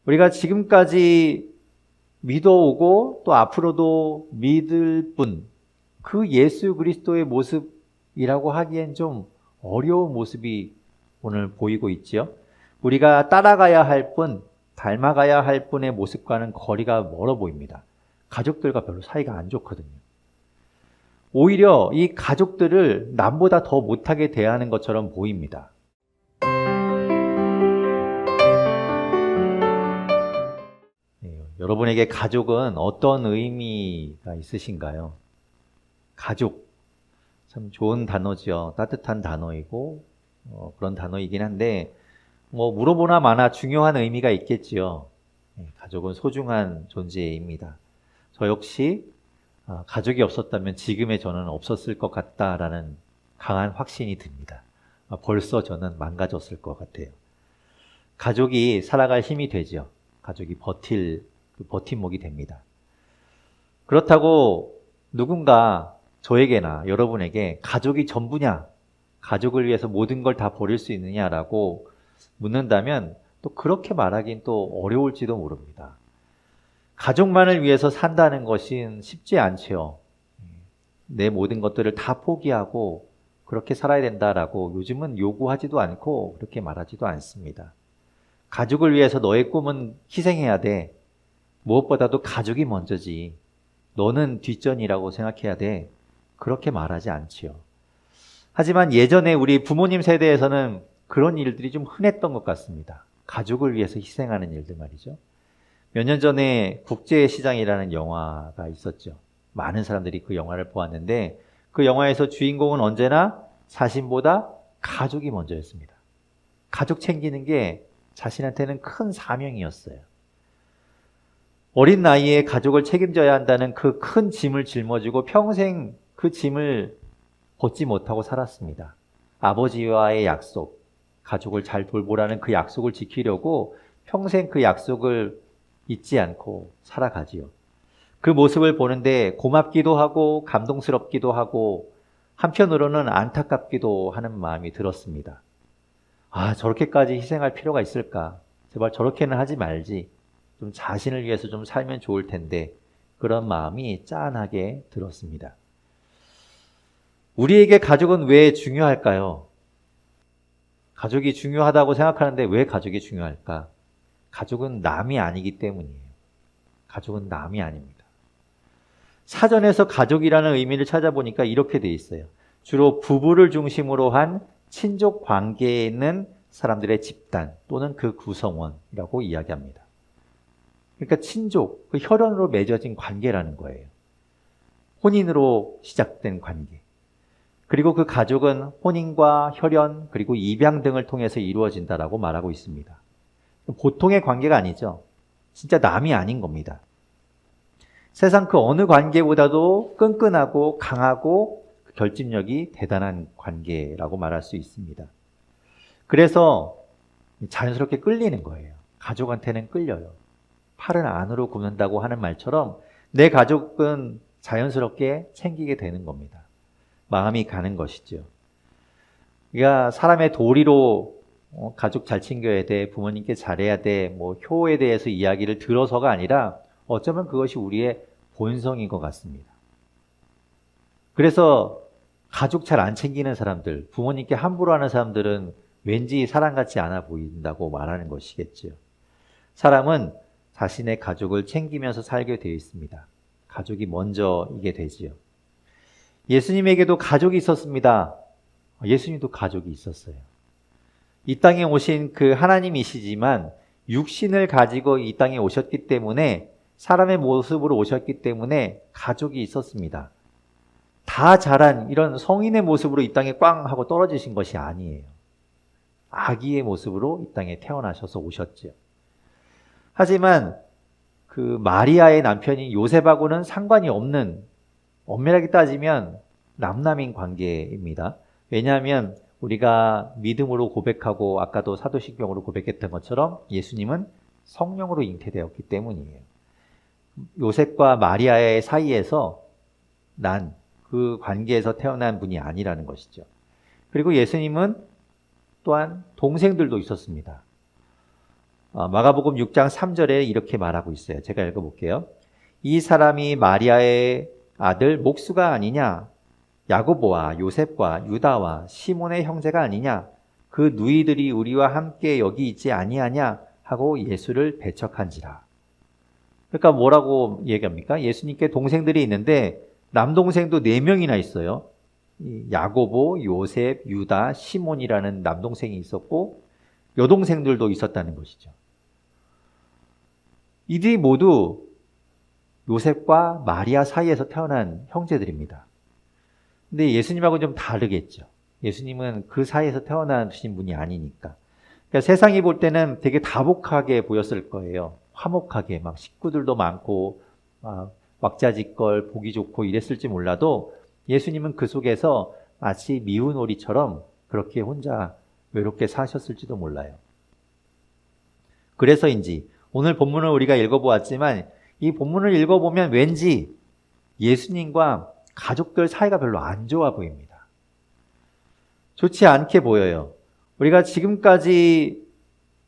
우리가 지금까지 믿어오고 또 앞으로도 믿을 분, 그 예수 그리스도의 모습이라고 하기엔 좀 어려운 모습이 오늘 보이고 있지요. 우리가 따라가야 할 분, 닮아가야 할 분의 모습과는 거리가 멀어 보입니다. 가족들과 별로 사이가 안 좋거든요. 오히려 이 가족들을 남보다 더 못하게 대하는 것처럼 보입니다. 여러분에게 가족은 어떤 의미가 있으신가요? 가족, 참 좋은 단어죠. 따뜻한 단어이고 그런 단어이긴 한데 물어보나 마나 중요한 의미가 있겠지요. 가족은 소중한 존재입니다. 저 역시 가족이 없었다면 지금의 저는 없었을 것 같다라는 강한 확신이 듭니다. 벌써 저는 망가졌을 것 같아요. 가족이 살아갈 힘이 되죠. 가족이 버팀목이 됩니다. 그렇다고 누군가 저에게나 여러분에게 가족이 전부냐, 가족을 위해서 모든 걸 다 버릴 수 있느냐라고 묻는다면 또 그렇게 말하긴 또 어려울지도 모릅니다. 가족만을 위해서 산다는 것은 쉽지 않죠. 내 모든 것들을 다 포기하고 그렇게 살아야 된다라고 요즘은 요구하지도 않고 그렇게 말하지도 않습니다. 가족을 위해서 너의 꿈은 희생해야 돼. 무엇보다도 가족이 먼저지. 너는 뒷전이라고 생각해야 돼. 그렇게 말하지 않지요. 하지만 예전에 우리 부모님 세대에서는 그런 일들이 좀 흔했던 것 같습니다. 가족을 위해서 희생하는 일들 말이죠. 몇 년 전에 국제시장이라는 영화가 있었죠. 많은 사람들이 그 영화를 보았는데 그 영화에서 주인공은 언제나 자신보다 가족이 먼저였습니다. 가족 챙기는 게 자신한테는 큰 사명이었어요. 어린 나이에 가족을 책임져야 한다는 그 큰 짐을 짊어지고 평생 그 짐을 벗지 못하고 살았습니다. 아버지와의 약속, 가족을 잘 돌보라는 그 약속을 지키려고 평생 그 약속을 잊지 않고 살아가지요. 그 모습을 보는데 고맙기도 하고 감동스럽기도 하고 한편으로는 안타깝기도 하는 마음이 들었습니다. 저렇게까지 희생할 필요가 있을까? 제발 저렇게는 하지 말지. 좀 자신을 위해서 좀 살면 좋을 텐데 그런 마음이 짠하게 들었습니다. 우리에게 가족은 왜 중요할까요? 가족이 중요하다고 생각하는데 왜 가족이 중요할까? 가족은 남이 아니기 때문이에요. 가족은 남이 아닙니다. 사전에서 가족이라는 의미를 찾아보니까 이렇게 돼 있어요. 주로 부부를 중심으로 한 친족 관계에 있는 사람들의 집단 또는 그 구성원이라고 이야기합니다. 그러니까 친족, 그 혈연으로 맺어진 관계라는 거예요. 혼인으로 시작된 관계. 그리고 그 가족은 혼인과 혈연 그리고 입양 등을 통해서 이루어진다라고 말하고 있습니다. 보통의 관계가 아니죠. 진짜 남이 아닌 겁니다. 세상 그 어느 관계보다도 끈끈하고 강하고 결집력이 대단한 관계라고 말할 수 있습니다. 그래서 자연스럽게 끌리는 거예요. 가족한테는 끌려요. 팔은 안으로 굽는다고 하는 말처럼 내 가족은 자연스럽게 챙기게 되는 겁니다. 마음이 가는 것이죠. 그러니까 사람의 도리로 가족 잘 챙겨야 돼, 부모님께 잘해야 돼, 효에 대해서 이야기를 들어서가 아니라 어쩌면 그것이 우리의 본성인 것 같습니다. 그래서 가족 잘 안 챙기는 사람들, 부모님께 함부로 하는 사람들은 왠지 사람 같지 않아 보인다고 말하는 것이겠죠. 사람은 자신의 가족을 챙기면서 살게 되어 있습니다. 가족이 먼저이게 되지요. 예수님에게도 가족이 있었습니다. 예수님도 가족이 있었어요. 이 땅에 오신 그 하나님이시지만 육신을 가지고 이 땅에 오셨기 때문에 사람의 모습으로 오셨기 때문에 가족이 있었습니다. 다 자란 이런 성인의 모습으로 이 땅에 꽝 하고 떨어지신 것이 아니에요. 아기의 모습으로 이 땅에 태어나셔서 오셨죠. 하지만 그 마리아의 남편인 요셉하고는 상관이 없는, 엄밀하게 따지면 남남인 관계입니다. 왜냐하면 우리가 믿음으로 고백하고 아까도 사도신경으로 고백했던 것처럼 예수님은 성령으로 잉태되었기 때문이에요. 요셉과 마리아의 사이에서 난 그 관계에서 태어난 분이 아니라는 것이죠. 그리고 예수님은 또한 동생들도 있었습니다. 마가복음 6장 3절에 이렇게 말하고 있어요. 제가 읽어볼게요. 이 사람이 마리아의 아들 목수가 아니냐? 야고보와 요셉과 유다와 시몬의 형제가 아니냐? 그 누이들이 우리와 함께 여기 있지 아니하냐? 하고 예수를 배척한지라. 그러니까 뭐라고 얘기합니까? 예수님께 동생들이 있는데 남동생도 4명이나 있어요. 야고보, 요셉, 유다, 시몬이라는 남동생이 있었고 여동생들도 있었다는 것이죠. 이들이 모두 요셉과 마리아 사이에서 태어난 형제들입니다. 근데 예수님하고는 좀 다르겠죠. 예수님은 그 사이에서 태어나신 분이 아니니까. 그러니까 세상이 볼 때는 되게 다복하게 보였을 거예요. 화목하게 막 식구들도 많고 왁자지껄 보기 좋고 이랬을지 몰라도 예수님은 그 속에서 마치 미운 오리처럼 그렇게 혼자 외롭게 사셨을지도 몰라요. 그래서인지 오늘 본문을 우리가 읽어보았지만 이 본문을 읽어보면 왠지 예수님과 가족들 사이가 별로 안 좋아 보입니다. 좋지 않게 보여요. 우리가 지금까지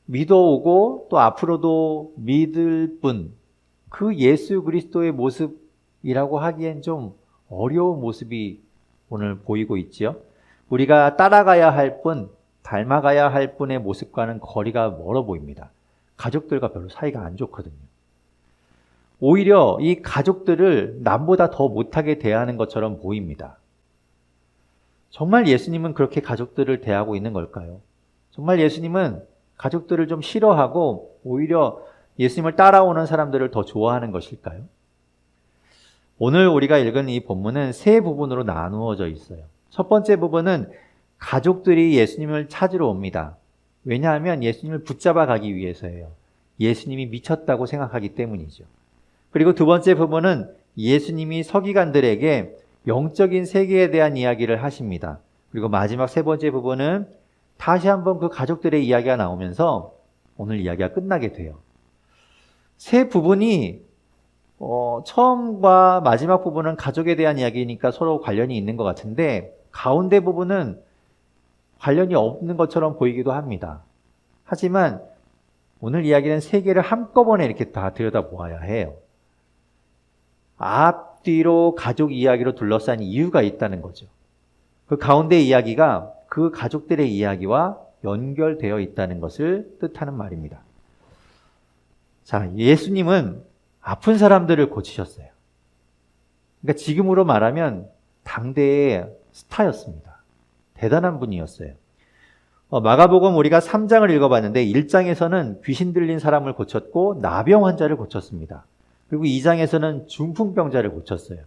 믿어오고 또 앞으로도 믿을 분, 그 예수 그리스도의 모습이라고 하기엔 좀 어려운 모습이 오늘 보이고 있지요. 우리가 따라가야 할 분, 닮아가야 할 분의 모습과는 거리가 멀어 보입니다. 가족들과 별로 사이가 안 좋거든요. 오히려 이 가족들을 남보다 더 못하게 대하는 것처럼 보입니다. 정말 예수님은 그렇게 가족들을 대하고 있는 걸까요? 정말 예수님은 가족들을 좀 싫어하고 오히려 예수님을 따라오는 사람들을 더 좋아하는 것일까요? 오늘 우리가 읽은 이 본문은 3부분으로 나누어져 있어요. 첫 번째 부분은 가족들이 예수님을 찾으러 옵니다. 왜냐하면 예수님을 붙잡아 가기 위해서예요. 예수님이 미쳤다고 생각하기 때문이죠. 그리고 두 번째 부분은 예수님이 서기관들에게 영적인 세계에 대한 이야기를 하십니다. 그리고 마지막 3번째 부분은 다시 한번 그 가족들의 이야기가 나오면서 오늘 이야기가 끝나게 돼요. 3부분이 처음과 마지막 부분은 가족에 대한 이야기니까 서로 관련이 있는 것 같은데 가운데 부분은 관련이 없는 것처럼 보이기도 합니다. 하지만 오늘 이야기는 3개를 한꺼번에 이렇게 다 들여다보아야 해요. 앞뒤로 가족 이야기로 둘러싼 이유가 있다는 거죠. 그 가운데 이야기가 그 가족들의 이야기와 연결되어 있다는 것을 뜻하는 말입니다. 자, 예수님은 아픈 사람들을 고치셨어요. 그러니까 지금으로 말하면 당대의 스타였습니다. 대단한 분이었어요. 마가복음 우리가 3장을 읽어봤는데 1장에서는 귀신 들린 사람을 고쳤고 나병 환자를 고쳤습니다. 그리고 2장에서는 중풍병자를 고쳤어요.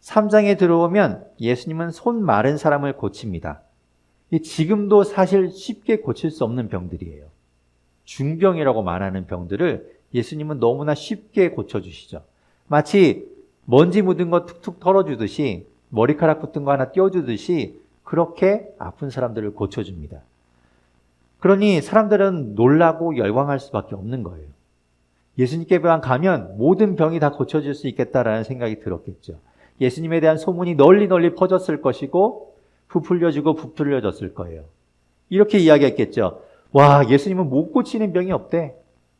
3장에 들어오면 예수님은 손 마른 사람을 고칩니다. 지금도 사실 쉽게 고칠 수 없는 병들이에요. 중병이라고 말하는 병들을 예수님은 너무나 쉽게 고쳐주시죠. 마치 먼지 묻은 거 툭툭 털어주듯이 머리카락 붙은 거 하나 띄워주듯이 그렇게 아픈 사람들을 고쳐줍니다. 그러니 사람들은 놀라고 열광할 수밖에 없는 거예요. 예수님께만 가면 모든 병이 다 고쳐질 수 있겠다라는 생각이 들었겠죠. 예수님에 대한 소문이 널리 퍼졌을 것이고 부풀려지고 부풀려졌을 거예요. 이렇게 이야기했겠죠. 와, 예수님은 못 고치는 병이 없대.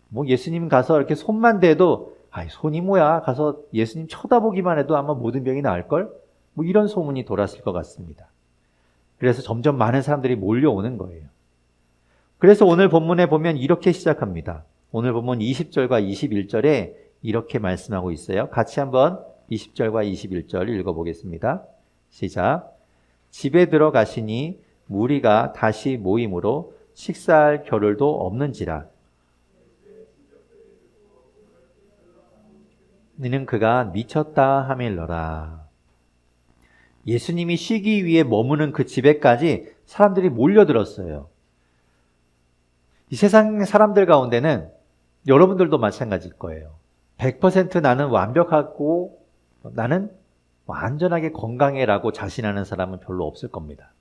뭐 예수님 가서 이렇게 손만 대도 손이 뭐야? 가서 예수님 쳐다보기만 해도 아마 모든 병이 나을걸? 뭐 이런 소문이 돌았을 것 같습니다. 그래서 점점 많은 사람들이 몰려오는 거예요. 그래서 오늘 본문에 보면 이렇게 시작합니다. 오늘 본문 20절과 21절에 이렇게 말씀하고 있어요. 같이 한번 20절과 21절 읽어보겠습니다. 시작. 집에 들어가시니 무리가 다시 모임으로 식사할 겨를도 없는지라. 너는 그가 미쳤다 하밀러라. 예수님이 쉬기 위해 머무는 그 집에까지 사람들이 몰려들었어요. 이 세상 사람들 가운데는 여러분들도 마찬가지일 거예요. 100% 나는 완벽하고 나는 완전하게 건강해라고 자신하는 사람은 별로 없을 겁니다.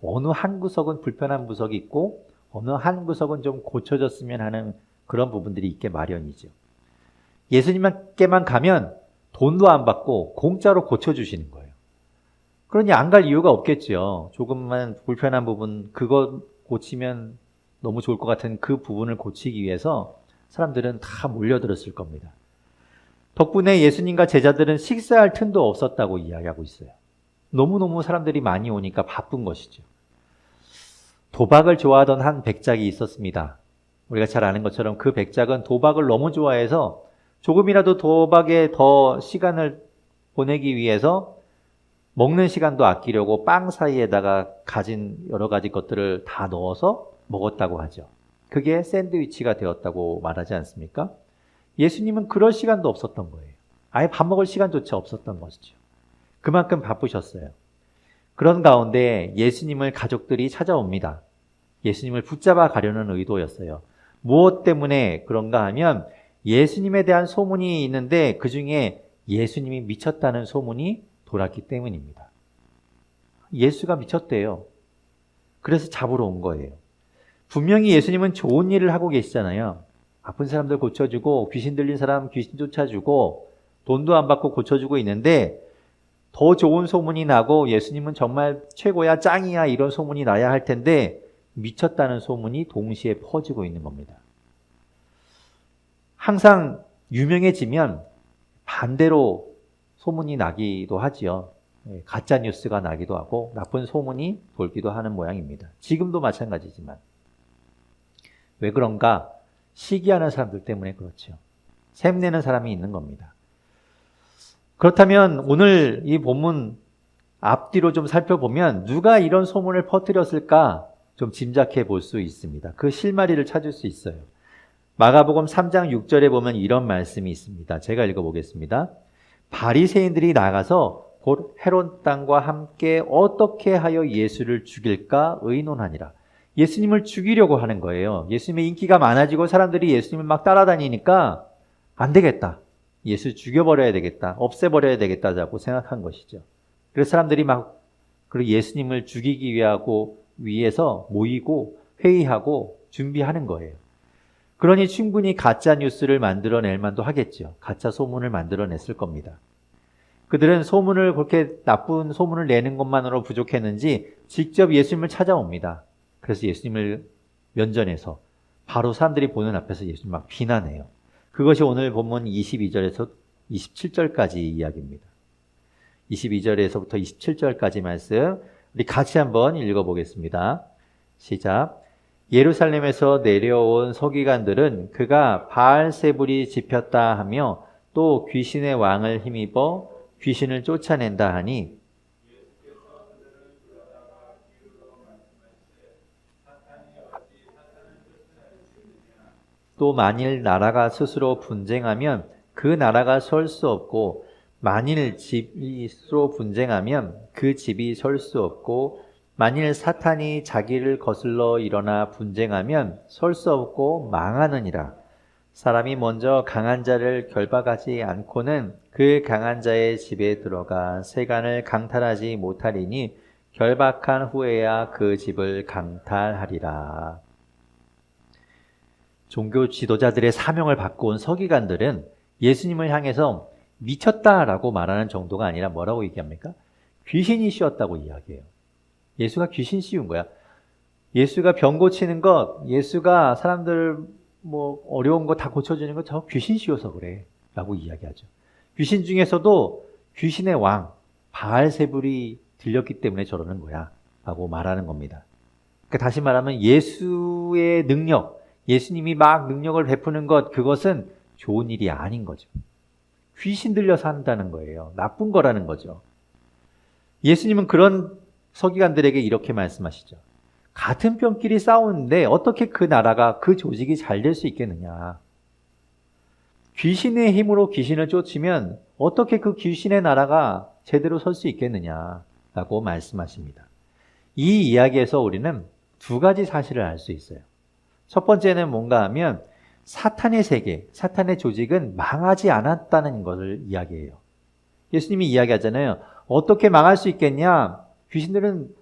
어느 한 구석은 불편한 구석이 있고 어느 한 구석은 좀 고쳐졌으면 하는 그런 부분들이 있게 마련이죠. 예수님께만 가면 돈도 안 받고 공짜로 고쳐주시는 거예요. 그러니 안 갈 이유가 없겠죠. 조금만 불편한 부분 그거 고치면 너무 좋을 것 같은 그 부분을 고치기 위해서 사람들은 다 몰려들었을 겁니다. 덕분에 예수님과 제자들은 식사할 틈도 없었다고 이야기하고 있어요. 너무너무 사람들이 많이 오니까 바쁜 것이죠. 도박을 좋아하던 한 백작이 있었습니다. 우리가 잘 아는 것처럼 그 백작은 도박을 너무 좋아해서 조금이라도 도박에 더 시간을 보내기 위해서 먹는 시간도 아끼려고 빵 사이에다가 가진 여러 가지 것들을 다 넣어서 먹었다고 하죠. 그게 샌드위치가 되었다고 말하지 않습니까? 예수님은 그럴 시간도 없었던 거예요. 아예 밥 먹을 시간조차 없었던 것이죠. 그만큼 바쁘셨어요. 그런 가운데 예수님을 가족들이 찾아옵니다. 예수님을 붙잡아 가려는 의도였어요. 무엇 때문에 그런가 하면 예수님에 대한 소문이 있는데 그 중에 예수님이 미쳤다는 소문이 돌았기 때문입니다. 예수가 미쳤대요. 그래서 잡으러 온 거예요. 분명히 예수님은 좋은 일을 하고 계시잖아요. 아픈 사람들 고쳐주고 귀신 들린 사람 귀신 쫓아주고 돈도 안 받고 고쳐주고 있는데 더 좋은 소문이 나고 예수님은 정말 최고야 짱이야 이런 소문이 나야 할 텐데 미쳤다는 소문이 동시에 퍼지고 있는 겁니다. 항상 유명해지면 반대로 소문이 나기도 하지요. 가짜 뉴스가 나기도 하고 나쁜 소문이 돌기도 하는 모양입니다. 지금도 마찬가지지만 왜 그런가? 시기하는 사람들 때문에 그렇죠. 샘내는 사람이 있는 겁니다. 그렇다면 오늘 이 본문 앞뒤로 좀 살펴보면 누가 이런 소문을 퍼뜨렸을까 좀 짐작해 볼 수 있습니다. 그 실마리를 찾을 수 있어요. 마가복음 3장 6절에 보면 이런 말씀이 있습니다. 제가 읽어보겠습니다. 바리새인들이 나가서 곧 헤롯 땅과 함께 어떻게 하여 예수를 죽일까 의논하니라. 예수님을 죽이려고 하는 거예요. 예수님의 인기가 많아지고 사람들이 예수님을 막 따라다니니까 안 되겠다. 예수 죽여버려야 되겠다. 없애버려야 되겠다고 생각한 것이죠. 그래서 사람들이 막 예수님을 죽이기 위해서 모이고 회의하고 준비하는 거예요. 그러니 충분히 가짜 뉴스를 만들어낼 만도 하겠죠. 가짜 소문을 만들어냈을 겁니다. 그들은 소문을 그렇게 나쁜 소문을 내는 것만으로 부족했는지 직접 예수님을 찾아옵니다. 그래서 예수님을 면전에서 바로 사람들이 보는 앞에서 예수님 막 비난해요. 그것이 오늘 본문 22절에서 27절까지 이야기입니다. 22절에서부터 27절까지 말씀 우리 같이 한번 읽어보겠습니다. 시작. 예루살렘에서 내려온 서기관들은 그가 바알세불이 집혔다 하며 또 귀신의 왕을 힘입어 귀신을 쫓아낸다 하니 또 만일 나라가 스스로 분쟁하면 그 나라가 설 수 없고 만일 집이 스스로 분쟁하면 그 집이 설 수 없고 만일 사탄이 자기를 거슬러 일어나 분쟁하면 설 수 없고 망하느니라. 사람이 먼저 강한 자를 결박하지 않고는 그 강한 자의 집에 들어가 세간을 강탈하지 못하리니 결박한 후에야 그 집을 강탈하리라. 종교 지도자들의 사명을 받고 온 서기관들은 예수님을 향해서 미쳤다라고 말하는 정도가 아니라 뭐라고 얘기합니까? 귀신이 씌웠다고 이야기해요. 예수가 귀신 씌운 거야. 예수가 병 고치는 것, 예수가 사람들 어려운 거 다 고쳐주는 거 저 귀신 씌워서 그래 라고 이야기하죠. 귀신 중에서도 귀신의 왕 바알세불이 들렸기 때문에 저러는 거야 라고 말하는 겁니다. 그러니까 다시 말하면 예수의 능력, 예수님이 막 능력을 베푸는 것, 그것은 좋은 일이 아닌 거죠. 귀신 들려서 한다는 거예요. 나쁜 거라는 거죠. 예수님은 그런 서기관들에게 이렇게 말씀하시죠. 같은 뼈끼리 싸우는데 어떻게 그 나라가, 그 조직이 잘 될 수 있겠느냐. 귀신의 힘으로 귀신을 쫓으면 어떻게 그 귀신의 나라가 제대로 설 수 있겠느냐라고 말씀하십니다. 이 이야기에서 우리는 두 가지 사실을 알 수 있어요. 첫 번째는 뭔가 하면 사탄의 세계, 사탄의 조직은 망하지 않았다는 것을 이야기해요. 예수님이 이야기하잖아요. 어떻게 망할 수 있겠냐? 귀신들은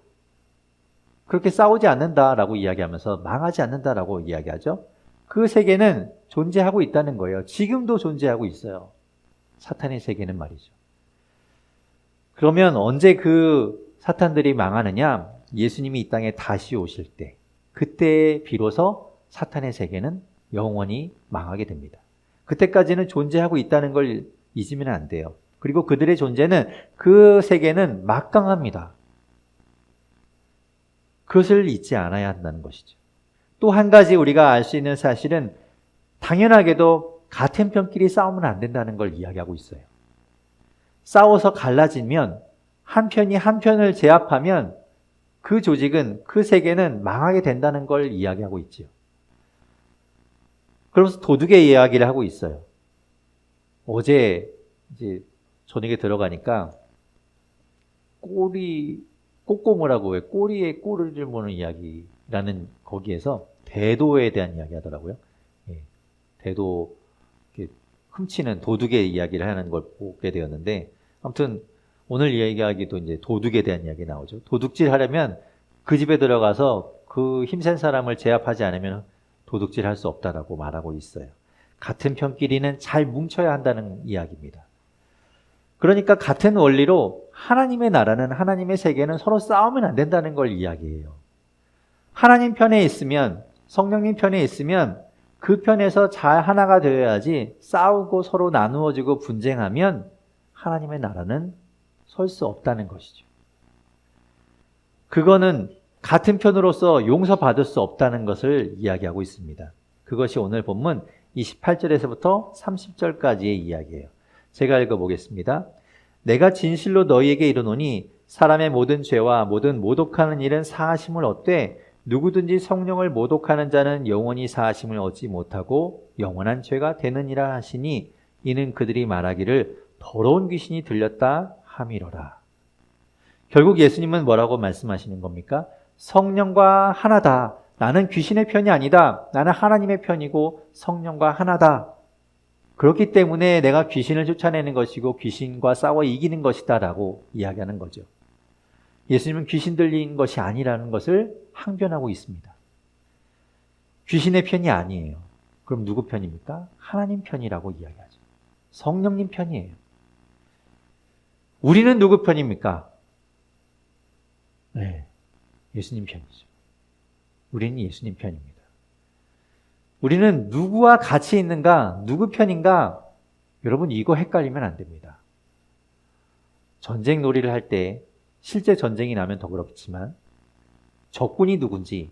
그렇게 싸우지 않는다라고 이야기하면서 망하지 않는다라고 이야기하죠. 그 세계는 존재하고 있다는 거예요. 지금도 존재하고 있어요. 사탄의 세계는 말이죠. 그러면 언제 그 사탄들이 망하느냐? 예수님이 이 땅에 다시 오실 때, 그때 비로소 사탄의 세계는 영원히 망하게 됩니다. 그때까지는 존재하고 있다는 걸 잊으면 안 돼요. 그리고 그들의 존재는, 그 세계는 막강합니다. 그것을 잊지 않아야 한다는 것이죠. 또 한 가지 우리가 알 수 있는 사실은 당연하게도 같은 편끼리 싸우면 안 된다는 걸 이야기하고 있어요. 싸워서 갈라지면 한 편이 한 편을 제압하면 그 조직은, 그 세계는 망하게 된다는 걸 이야기하고 있지요. 그러면서 도둑의 이야기를 하고 있어요. 어제 이제 저녁에 들어가니까 꼬꼬무라고 왜 꼬리에 꼬리를 무는 이야기라는, 거기에서 대도에 대한 이야기 하더라고요. 예, 대도, 훔치는 도둑의 이야기를 하는 걸 보게 되었는데, 아무튼 오늘 이야기하기도 이제 도둑에 대한 이야기 나오죠. 도둑질 하려면 그 집에 들어가서 그 힘센 사람을 제압하지 않으면 도둑질 할 수 없다라고 말하고 있어요. 같은 편끼리는 잘 뭉쳐야 한다는 이야기입니다. 그러니까 같은 원리로 하나님의 나라는, 하나님의 세계는 서로 싸우면 안 된다는 걸 이야기해요. 하나님 편에 있으면, 성령님 편에 있으면 그 편에서 잘 하나가 되어야지, 싸우고 서로 나누어지고 분쟁하면 하나님의 나라는 설 수 없다는 것이죠. 그거는 같은 편으로서 용서받을 수 없다는 것을 이야기하고 있습니다. 그것이 오늘 본문 28절에서부터 30절까지의 이야기예요. 제가 읽어보겠습니다. 내가 진실로 너희에게 이르노니 사람의 모든 죄와 모든 모독하는 일은 사하심을 얻되 누구든지 성령을 모독하는 자는 영원히 사하심을 얻지 못하고 영원한 죄가 되느니라 하시니, 이는 그들이 말하기를 더러운 귀신이 들렸다 함이로라. 결국 예수님은 뭐라고 말씀하시는 겁니까? 성령과 하나다. 나는 귀신의 편이 아니다. 나는 하나님의 편이고 성령과 하나다. 그렇기 때문에 내가 귀신을 쫓아내는 것이고 귀신과 싸워 이기는 것이다 라고 이야기하는 거죠. 예수님은 귀신 들린 것이 아니라는 것을 항변하고 있습니다. 귀신의 편이 아니에요. 그럼 누구 편입니까? 하나님 편이라고 이야기하죠. 성령님 편이에요. 우리는 누구 편입니까? 네, 예수님 편이죠. 우리는 예수님 편입니다. 우리는 누구와 같이 있는가, 누구 편인가, 여러분 이거 헷갈리면 안 됩니다. 전쟁 놀이를 할 때, 실제 전쟁이 나면 더 그렇지만 적군이 누군지,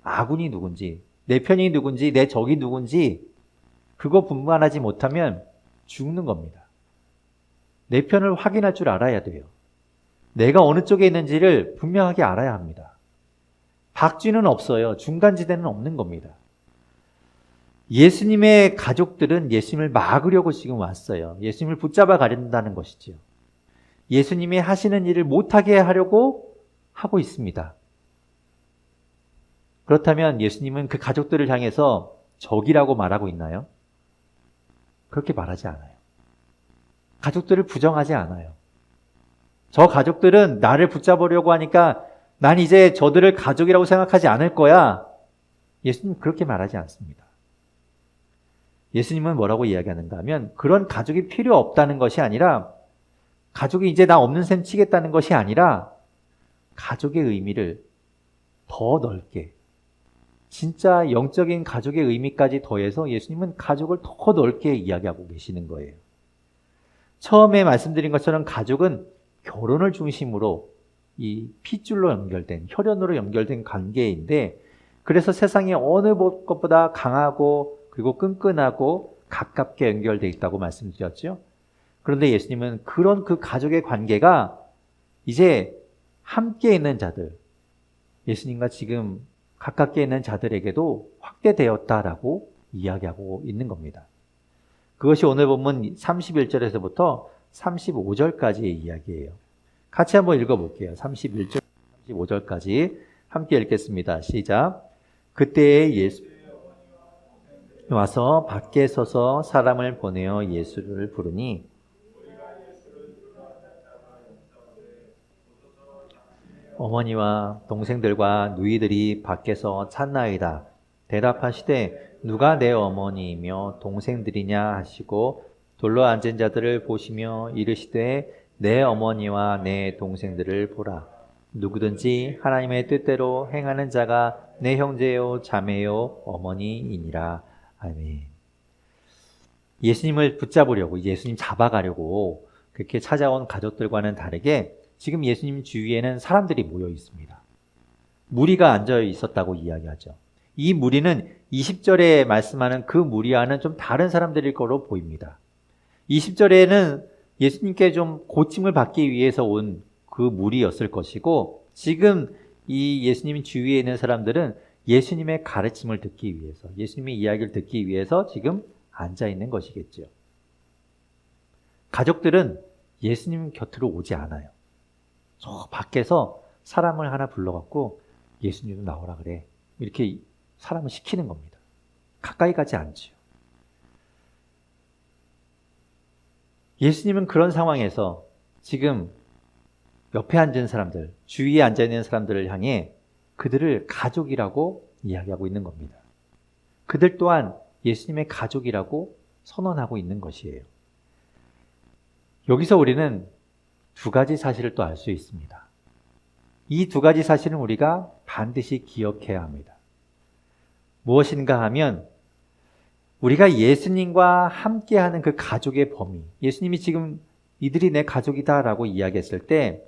아군이 누군지, 내 편이 누군지, 내 적이 누군지 그거 분간하지 못하면 죽는 겁니다. 내 편을 확인할 줄 알아야 돼요. 내가 어느 쪽에 있는지를 분명하게 알아야 합니다. 박쥐는 없어요. 중간지대는 없는 겁니다. 예수님의 가족들은 예수님을 막으려고 지금 왔어요. 예수님을 붙잡아 가린다는 것이지요. 예수님이 하시는 일을 못하게 하려고 하고 있습니다. 그렇다면 예수님은 그 가족들을 향해서 적이라고 말하고 있나요? 그렇게 말하지 않아요. 가족들을 부정하지 않아요. 저 가족들은 나를 붙잡으려고 하니까 난 이제 저들을 가족이라고 생각하지 않을 거야. 예수님은 그렇게 말하지 않습니다. 예수님은 뭐라고 이야기하는가 하면, 그런 가족이 필요 없다는 것이 아니라, 가족이 이제 나 없는 셈 치겠다는 것이 아니라, 가족의 의미를 더 넓게, 진짜 영적인 가족의 의미까지 더해서 예수님은 가족을 더 넓게 이야기하고 계시는 거예요. 처음에 말씀드린 것처럼 가족은 결혼을 중심으로 이 핏줄로 연결된, 혈연으로 연결된 관계인데, 그래서 세상에 어느 것보다 강하고 그리고 끈끈하고 가깝게 연결되어 있다고 말씀드렸죠. 그런데 예수님은 그런 그 가족의 관계가 이제 함께 있는 자들, 예수님과 지금 가깝게 있는 자들에게도 확대되었다라고 이야기하고 있는 겁니다. 그것이 오늘 본문 31절에서부터 35절까지의 이야기예요. 같이 한번 읽어볼게요. 31절, 35절까지 함께 읽겠습니다. 시작. 그때에 예수 와서 밖에 서서 사람을 보내어 예수를 부르니 어머니와 동생들과 누이들이 밖에서 찾나이다. 대답하시되 누가 내 어머니이며 동생들이냐 하시고 돌로 앉은 자들을 보시며 이르시되 내 어머니와 내 동생들을 보라. 누구든지 하나님의 뜻대로 행하는 자가 내 형제요, 자매요, 어머니이니라. 아멘. 예수님을 붙잡으려고, 예수님 잡아가려고 그렇게 찾아온 가족들과는 다르게 지금 예수님 주위에는 사람들이 모여 있습니다. 무리가 앉아 있었다고 이야기하죠. 이 무리는 20절에 말씀하는 그 무리와는 좀 다른 사람들일 거로 보입니다. 20절에는 예수님께 좀 고침을 받기 위해서 온 그 무리였을 것이고, 지금 이 예수님 주위에 있는 사람들은 예수님의 가르침을 듣기 위해서, 예수님의 이야기를 듣기 위해서 지금 앉아 있는 것이겠죠. 가족들은 예수님 곁으로 오지 않아요. 저 밖에서 사람을 하나 불러갖고 예수님도 나오라 그래, 이렇게 사람을 시키는 겁니다. 가까이 가지 않죠. 예수님은 그런 상황에서 지금 옆에 앉은 사람들, 주위에 앉아있는 사람들을 향해 그들을 가족이라고 이야기하고 있는 겁니다. 그들 또한 예수님의 가족이라고 선언하고 있는 것이에요. 여기서 우리는 두 가지 사실을 또 알 수 있습니다. 이 두 가지 사실은 우리가 반드시 기억해야 합니다. 무엇인가 하면 우리가 예수님과 함께하는 그 가족의 범위, 예수님이 지금 이들이 내 가족이다라고 이야기했을 때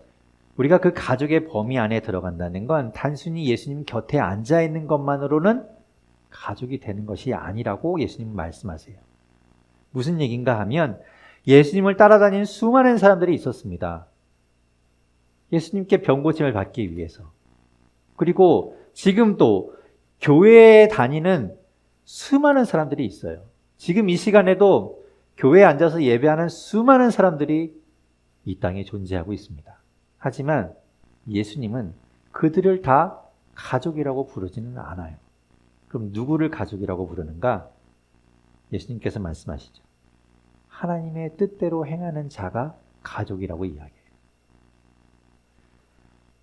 우리가 그 가족의 범위 안에 들어간다는 건 단순히 예수님 곁에 앉아있는 것만으로는 가족이 되는 것이 아니라고 예수님은 말씀하세요. 무슨 얘기인가 하면 예수님을 따라다니는 수많은 사람들이 있었습니다. 예수님께 병고침을 받기 위해서. 그리고 지금도 교회에 다니는 수많은 사람들이 있어요. 지금 이 시간에도 교회에 앉아서 예배하는 수많은 사람들이 이 땅에 존재하고 있습니다. 하지만 예수님은 그들을 다 가족이라고 부르지는 않아요. 그럼 누구를 가족이라고 부르는가? 예수님께서 말씀하시죠. 하나님의 뜻대로 행하는 자가 가족이라고 이야기해요.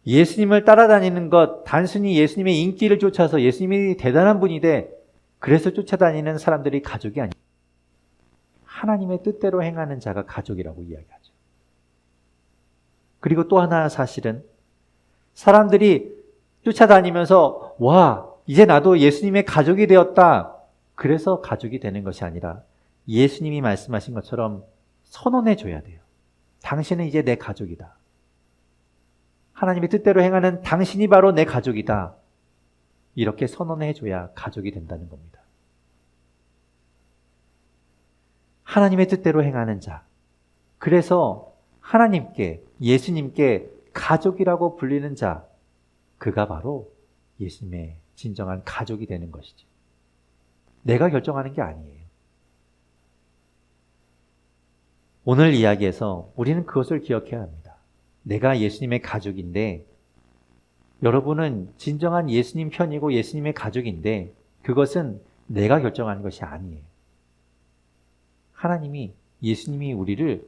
예수님을 따라다니는 것, 단순히 예수님의 인기를 쫓아서 예수님이 대단한 분이 돼 그래서 쫓아다니는 사람들이 가족이 아니에요. 하나님의 뜻대로 행하는 자가 가족이라고 이야기하죠. 그리고 또 하나 사실은 사람들이 쫓아다니면서 와, 이제 나도 예수님의 가족이 되었다, 그래서 가족이 되는 것이 아니라 예수님이 말씀하신 것처럼 선언해 줘야 돼요. 당신은 이제 내 가족이다. 하나님의 뜻대로 행하는 당신이 바로 내 가족이다. 이렇게 선언해 줘야 가족이 된다는 겁니다. 하나님의 뜻대로 행하는 자. 그래서 하나님께, 예수님께 가족이라고 불리는 자, 그가 바로 예수님의 진정한 가족이 되는 것이죠. 내가 결정하는 게 아니에요. 오늘 이야기에서 우리는 그것을 기억해야 합니다. 내가 예수님의 가족인데, 여러분은 진정한 예수님 편이고 예수님의 가족인데 그것은 내가 결정하는 것이 아니에요. 하나님이, 예수님이 우리를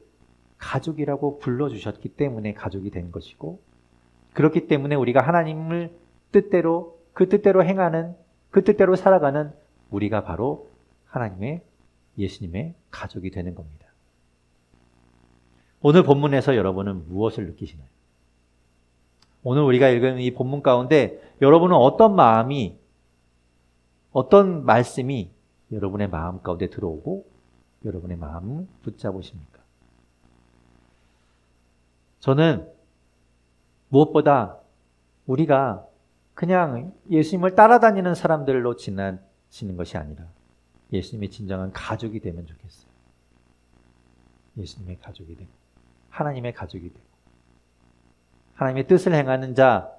가족이라고 불러주셨기 때문에 가족이 된 것이고, 그렇기 때문에 우리가 하나님을 뜻대로, 그 뜻대로 행하는, 그 뜻대로 살아가는 우리가 바로 하나님의, 예수님의 가족이 되는 겁니다. 오늘 본문에서 여러분은 무엇을 느끼시나요? 오늘 우리가 읽은 이 본문 가운데 여러분은 어떤 마음이, 어떤 말씀이 여러분의 마음 가운데 들어오고 여러분의 마음을 붙잡으십니까? 저는 무엇보다 우리가 그냥 예수님을 따라다니는 사람들로 지나치는 것이 아니라 예수님의 진정한 가족이 되면 좋겠어요. 예수님의 가족이 되고 하나님의 가족이 되고 하나님의 뜻을 행하는 자,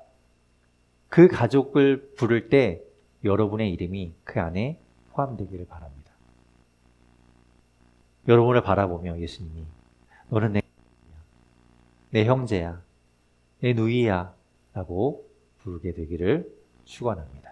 그 가족을 부를 때 여러분의 이름이 그 안에 포함되기를 바랍니다. 여러분을 바라보며 예수님이 너는 내 형제야, 내 누이야 라고 부르게 되기를 축원합니다.